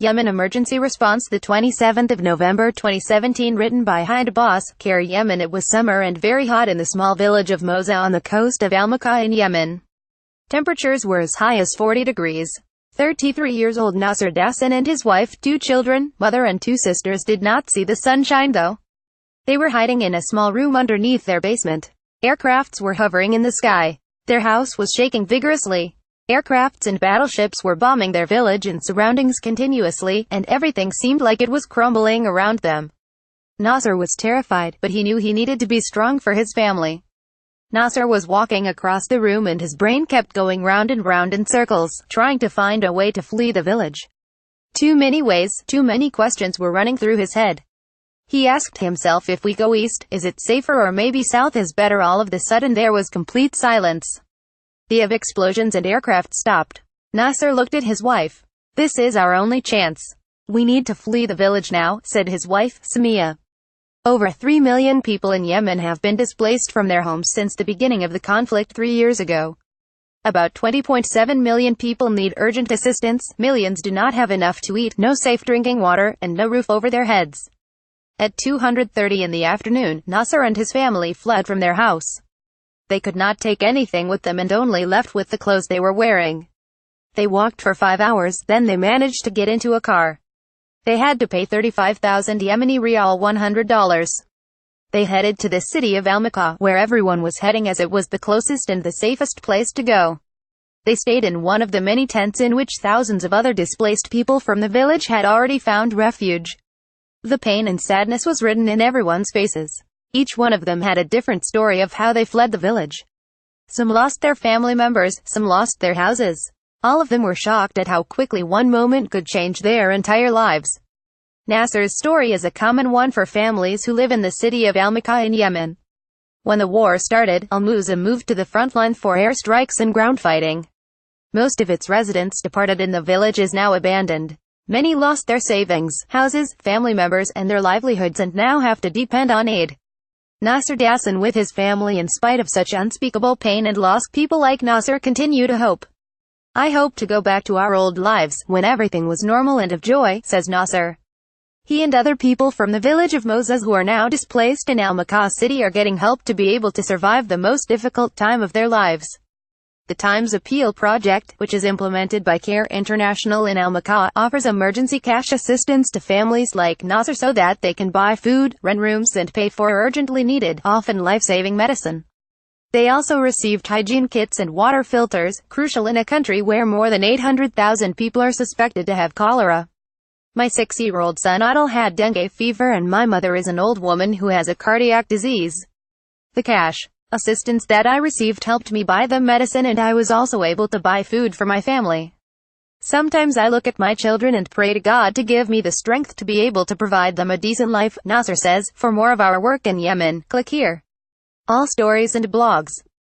Yemen Emergency Response, the 27th of November 2017, written by Hind Abbas. Yemen. It was summer and very hot in the small village of Moza'a on the coast of Makaah in Yemen. Temperatures were as high as 40 degrees. 33-year-old Nasser Dassen and his wife, 2 children, mother and 2 sisters did not see the sunshine though. They were hiding in a small room underneath their basement. Aircrafts were hovering in the sky. Their house was shaking vigorously. Aircrafts and battleships were bombing their village and surroundings continuously, and everything seemed like it was crumbling around them. Nasser was terrified, but he knew he needed to be strong for his family. Nasser was walking across the room and his brain kept going round and round in circles, trying to find a way to flee the village. Too many ways, too many questions were running through his head. He asked himself, if we go east, is it safer, or maybe south is better? All of a sudden there was complete silence. The explosions and aircraft stopped. Nasser looked at his wife. "This is our only chance. We need to flee the village now," said his wife, Samia. Over 3 million people in Yemen have been displaced from their homes since the beginning of the conflict 3 years ago. About 20.7 million people need urgent assistance, millions do not have enough to eat, no safe drinking water, and no roof over their heads. At 2:30 in the afternoon, Nasser and his family fled from their house. They could not take anything with them and only left with the clothes they were wearing. They walked for 5 hours, then they managed to get into a car. They had to pay 35,000 Yemeni rial, $100. They headed to the city of Makaah, where everyone was heading as it was the closest and the safest place to go. They stayed in one of the many tents in which thousands of other displaced people from the village had already found refuge. The pain and sadness was written in everyone's faces. Each one of them had a different story of how they fled the village. Some lost their family members, some lost their houses. All of them were shocked at how quickly one moment could change their entire lives. Nasser's story is a common one for families who live in the city of Makaah in Yemen. When the war started, Moza'a moved to the front line for airstrikes and ground fighting. Most of its residents departed and the village is now abandoned. Many lost their savings, houses, family members, and their livelihoods and now have to depend on aid. Nasser Dassen with his family, in spite of such unspeakable pain and loss, people like Nasser continue to hope. "I hope to go back to our old lives, when everything was normal and of joy," says Nasser. He and other people from the village of Moza'a who are now displaced in Makaah city are getting help to be able to survive the most difficult time of their lives. The Times Appeal Project, which is implemented by Care International in Makaah, offers emergency cash assistance to families like Nasser so that they can buy food, rent rooms, and pay for urgently needed, often life-saving medicine. They also received hygiene kits and water filters, crucial in a country where more than 800,000 people are suspected to have cholera. "My 6-year-old son Adil had dengue fever and my mother is an old woman who has a cardiac disease. The cash assistance that I received helped me buy the medicine and I was also able to buy food for my family. Sometimes I look at my children and pray to God to give me the strength to be able to provide them a decent life," Nasser says. For more of our work in Yemen, click here. All stories and blogs.